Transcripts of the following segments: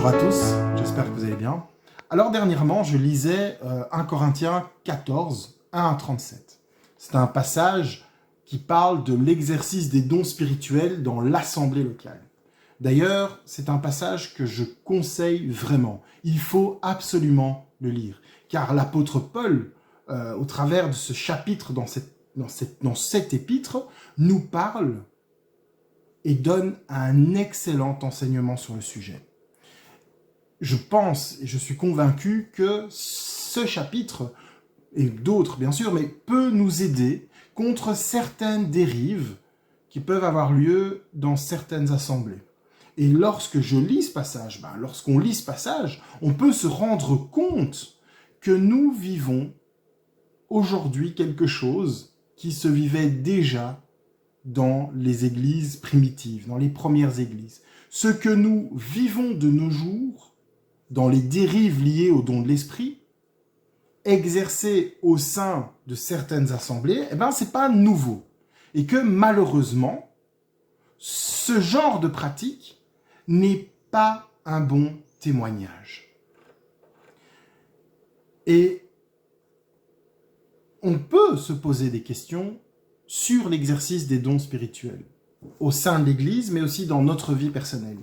Bonjour à tous, j'espère que vous allez bien. Alors dernièrement, je lisais 1 Corinthiens 14, 1 à 37. C'est un passage qui parle de l'exercice des dons spirituels dans l'assemblée locale. D'ailleurs, c'est un passage que je conseille vraiment. Il faut absolument le lire, car l'apôtre Paul, au travers de ce chapitre dans cet épître, nous parle et donne un excellent enseignement sur le sujet. Je pense et je suis convaincu que ce chapitre, et d'autres bien sûr, mais peut nous aider contre certaines dérives qui peuvent avoir lieu dans certaines assemblées. Et lorsque je lis ce passage, lorsqu'on lit ce passage, on peut se rendre compte que nous vivons aujourd'hui quelque chose qui se vivait déjà dans les églises primitives, dans les premières églises. Ce que nous vivons de nos jours, dans les dérives liées au don de l'esprit, exercées au sein de certaines assemblées, c'est pas nouveau. Et que malheureusement, ce genre de pratique n'est pas un bon témoignage. Et on peut se poser des questions sur l'exercice des dons spirituels, au sein de l'Église, mais aussi dans notre vie personnelle,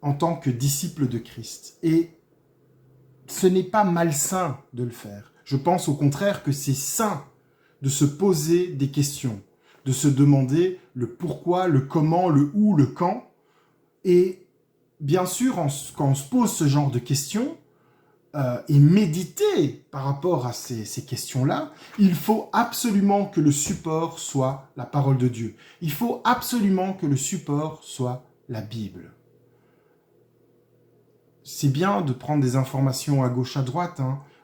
en tant que disciple de Christ. Et ce n'est pas malsain de le faire. Je pense au contraire que c'est sain de se poser des questions, de se demander le pourquoi, le comment, le où, le quand. Et bien sûr, quand on se pose ce genre de questions, et méditer par rapport à ces questions-là, il faut absolument que le support soit la parole de Dieu. Il faut absolument que le support soit la Bible. C'est bien de prendre des informations à gauche, à droite,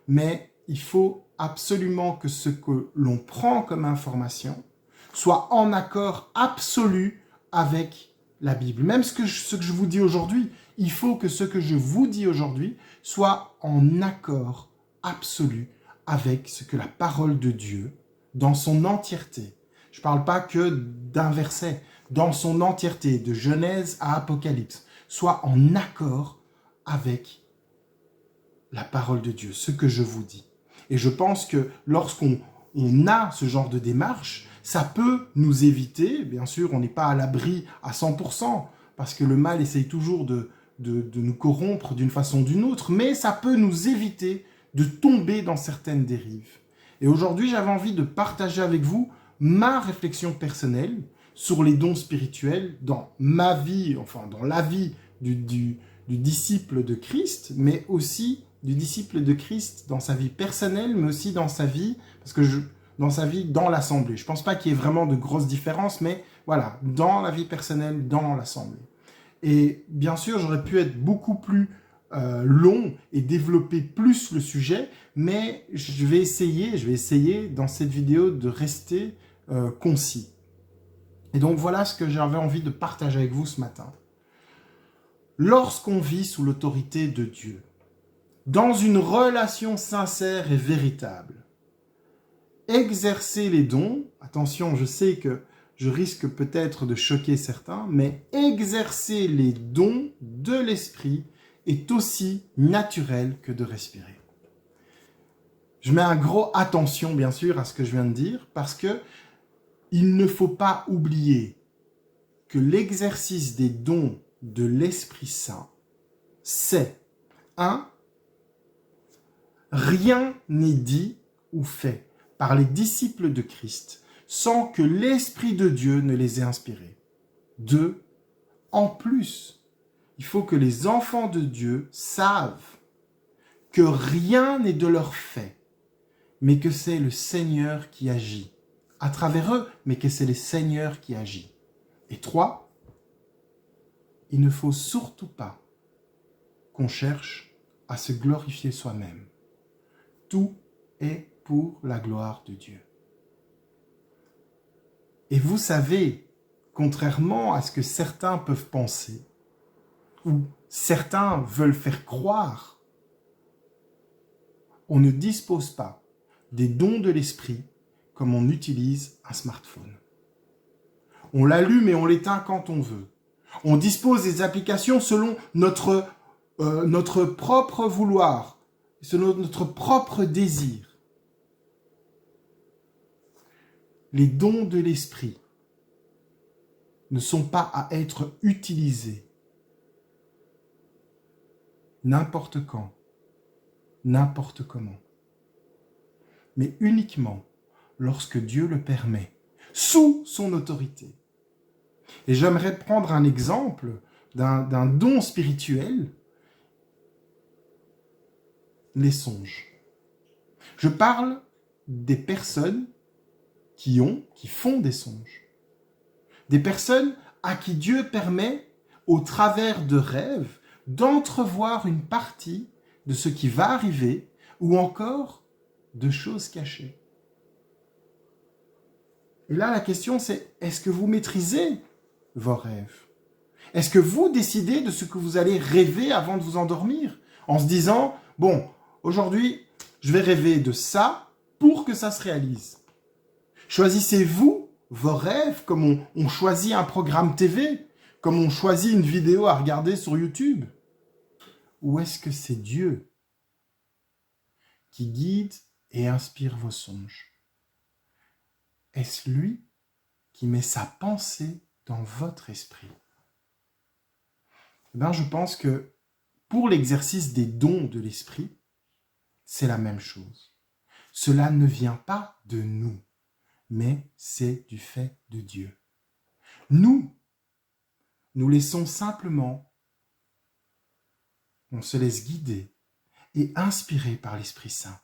mais il faut absolument que ce que l'on prend comme information soit en accord absolu avec la Bible. Même ce que je vous dis aujourd'hui, il faut que ce que je vous dis aujourd'hui soit en accord absolu avec ce que la parole de Dieu, dans son entièreté, je ne parle pas que d'un verset, dans son entièreté, de Genèse à Apocalypse, soit en accord avec la parole de Dieu, ce que je vous dis. Et je pense que lorsqu'on a ce genre de démarche, ça peut nous éviter, bien sûr, on n'est pas à l'abri à 100%, parce que le mal essaye toujours de nous corrompre d'une façon ou d'une autre, mais ça peut nous éviter de tomber dans certaines dérives. Et aujourd'hui, j'avais envie de partager avec vous ma réflexion personnelle sur les dons spirituels dans ma vie, enfin dans la vie du disciple de Christ, mais aussi du disciple de Christ dans sa vie personnelle, mais aussi dans sa vie, dans sa vie dans l'assemblée. Je ne pense pas qu'il y ait vraiment de grosses différences, mais voilà, dans la vie personnelle, dans l'assemblée. Et bien sûr, j'aurais pu être beaucoup plus long et développer plus le sujet, mais je vais essayer dans cette vidéo de rester concis. Et donc voilà ce que j'avais envie de partager avec vous ce matin. Lorsqu'on vit sous l'autorité de Dieu, dans une relation sincère et véritable, exercer les dons, attention, je sais que je risque peut-être de choquer certains, mais exercer les dons de l'esprit est aussi naturel que de respirer. Je mets un gros attention, bien sûr, à ce que je viens de dire, parce que il ne faut pas oublier que l'exercice des dons de l'Esprit Saint, c'est 1. Rien n'est dit ou fait par les disciples de Christ sans que l'Esprit de Dieu ne les ait inspirés. 2. En plus, il faut que les enfants de Dieu savent que rien n'est de leur fait, mais que c'est le Seigneur qui agit. À travers eux, mais que c'est le Seigneur qui agit. Et 3. Il ne faut surtout pas qu'on cherche à se glorifier soi-même. Tout est pour la gloire de Dieu. Et vous savez, contrairement à ce que certains peuvent penser, ou certains veulent faire croire, on ne dispose pas des dons de l'esprit comme on utilise un smartphone. On l'allume et on l'éteint quand on veut. On dispose des applications selon notre propre vouloir, selon notre propre désir. Les dons de l'esprit ne sont pas à être utilisés n'importe quand, n'importe comment, mais uniquement lorsque Dieu le permet, sous son autorité. Et j'aimerais prendre un exemple d'un don spirituel, les songes. Je parle des personnes qui font des songes. Des personnes à qui Dieu permet, au travers de rêves, d'entrevoir une partie de ce qui va arriver ou encore de choses cachées. Et là, la question c'est, est-ce que vous maîtrisez vos rêves? Est-ce que vous décidez de ce que vous allez rêver avant de vous endormir? En se disant, bon, aujourd'hui, je vais rêver de ça pour que ça se réalise. Choisissez-vous vos rêves comme on choisit un programme TV, comme on choisit une vidéo à regarder sur YouTube? Ou est-ce que c'est Dieu qui guide et inspire vos songes? Est-ce lui qui met sa pensée dans votre esprit? Eh bien, je pense que pour l'exercice des dons de l'esprit, c'est la même chose. Cela ne vient pas de nous, mais c'est du fait de Dieu. Nous laissons simplement, on se laisse guider et inspirer par l'Esprit Saint.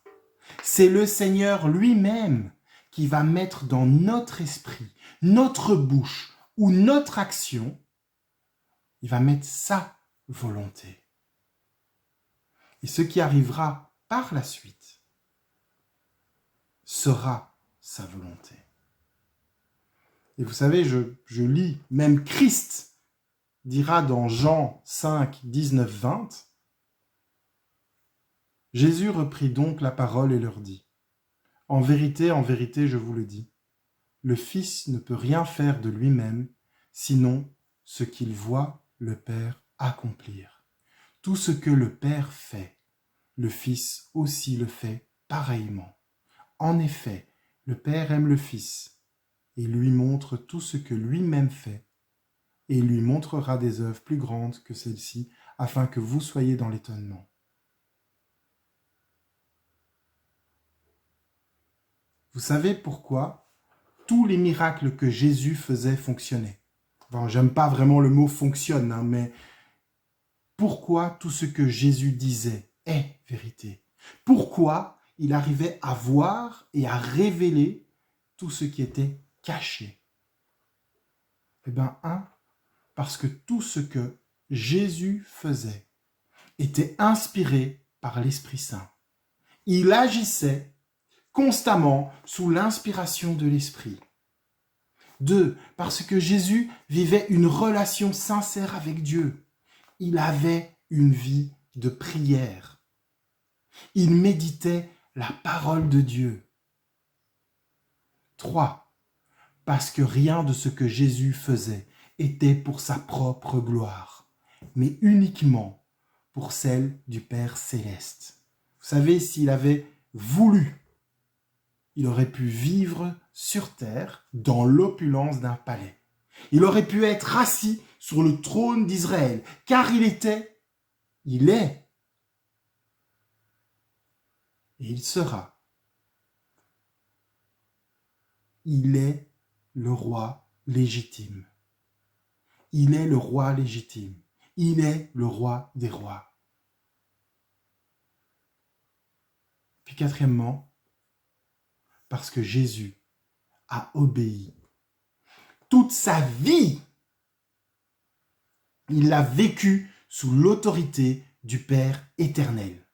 C'est le Seigneur lui-même qui va mettre dans notre esprit, notre bouche ou notre action, il va mettre sa volonté. Et ce qui arrivera par la suite sera sa volonté. Et vous savez, je lis, même Christ dira dans Jean 5, 19, 20, Jésus reprit donc la parole et leur dit, en vérité, je vous le dis, le Fils ne peut rien faire de lui-même, sinon ce qu'il voit le Père accomplir. Tout ce que le Père fait, le Fils aussi le fait pareillement. En effet, le Père aime le Fils et lui montre tout ce que lui-même fait, et il lui montrera des œuvres plus grandes que celles-ci, afin que vous soyez dans l'étonnement. Vous savez pourquoi tous les miracles que Jésus faisait fonctionnaient? Bon, j'aime pas vraiment le mot « fonctionne », mais pourquoi tout ce que Jésus disait est vérité? Pourquoi il arrivait à voir et à révéler tout ce qui était caché? Eh bien, parce que tout ce que Jésus faisait était inspiré par l'Esprit Saint. Il agissait constamment sous l'inspiration de l'Esprit. 2, parce que Jésus vivait une relation sincère avec Dieu. Il avait une vie de prière. Il méditait la parole de Dieu. 3, parce que rien de ce que Jésus faisait était pour sa propre gloire, mais uniquement pour celle du Père céleste. Vous savez, s'il avait voulu, il aurait pu vivre sur terre dans l'opulence d'un palais. Il aurait pu être assis sur le trône d'Israël, car il est, et il sera. Il est le roi légitime. Il est le roi légitime. Il est le roi des rois. Puis quatrièmement, parce que Jésus a obéi. Toute sa vie, il l'a vécu sous l'autorité du Père éternel.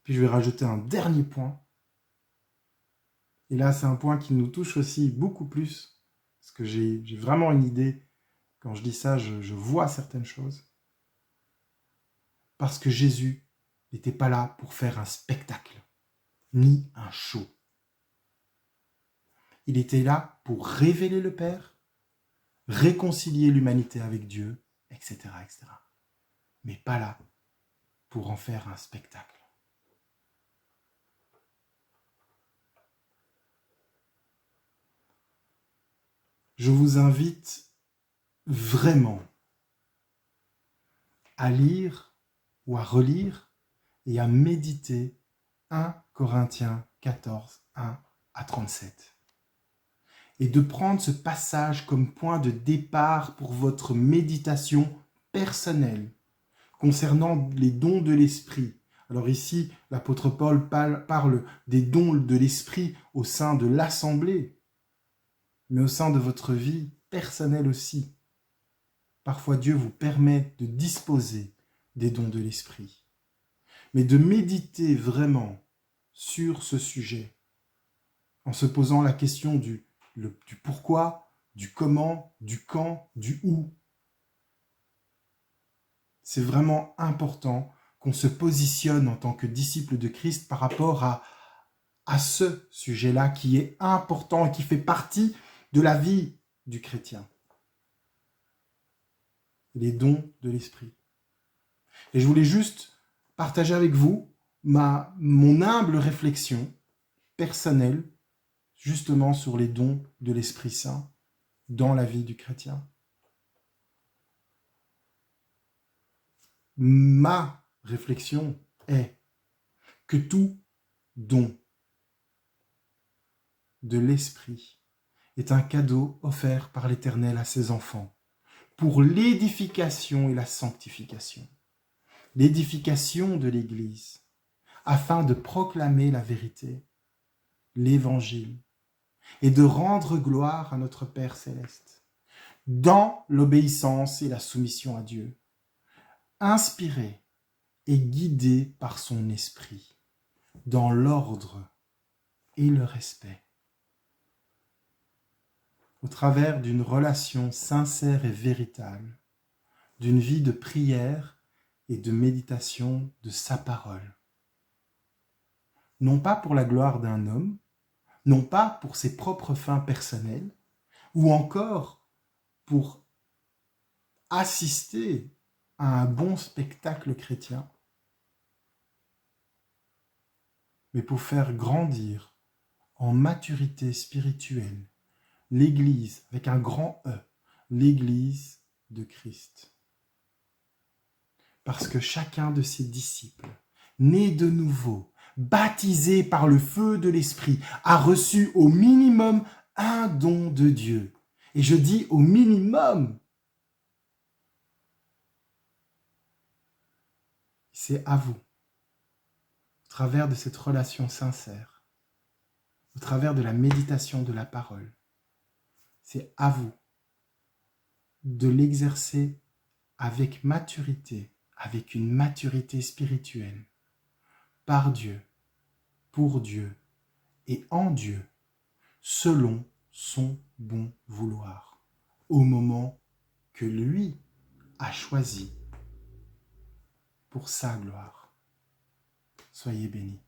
Puis je vais rajouter un dernier point. Et là, c'est un point qui nous touche aussi beaucoup plus, parce que j'ai vraiment une idée. Quand je dis ça, je vois certaines choses. Parce que Jésus n'était pas là pour faire un spectacle, ni un show. Il était là pour révéler le Père réconcilier l'humanité avec Dieu, etc., etc. Mais pas là pour en faire un spectacle. Je vous invite vraiment à lire ou à relire et à méditer 1 Corinthiens 14, 1 à 37. Et de prendre ce passage comme point de départ pour votre méditation personnelle concernant les dons de l'esprit. Alors ici, l'apôtre Paul parle des dons de l'esprit au sein de l'assemblée, mais au sein de votre vie personnelle aussi. Parfois, Dieu vous permet de disposer des dons de l'esprit, mais de méditer vraiment sur ce sujet en se posant la question du pourquoi, du comment, du quand, du où. C'est vraiment important qu'on se positionne en tant que disciple de Christ par rapport à ce sujet-là qui est important et qui fait partie de la vie du chrétien. Les dons de l'esprit. Et je voulais juste partager avec vous mon humble réflexion personnelle justement sur les dons de l'Esprit Saint dans la vie du chrétien. Ma réflexion est que tout don de l'Esprit est un cadeau offert par l'Éternel à ses enfants pour l'édification et la sanctification. L'édification de l'Église afin de proclamer la vérité, l'Évangile, et de rendre gloire à notre Père céleste, dans l'obéissance et la soumission à Dieu, inspiré et guidé par son esprit, dans l'ordre et le respect, au travers d'une relation sincère et véritable, d'une vie de prière et de méditation de sa parole. Non pas pour la gloire d'un homme, non pas pour ses propres fins personnelles, ou encore pour assister à un bon spectacle chrétien, mais pour faire grandir en maturité spirituelle l'Église, avec un grand E, l'Église de Christ. Parce que chacun de ses disciples, né de nouveau, baptisé par le feu de l'Esprit, a reçu au minimum un don de Dieu. Et je dis au minimum. C'est à vous, au travers de cette relation sincère, au travers de la méditation de la parole, c'est à vous de l'exercer avec maturité, avec une maturité spirituelle, par Dieu, pour Dieu et en Dieu, selon son bon vouloir, au moment que lui a choisi pour sa gloire. Soyez bénis.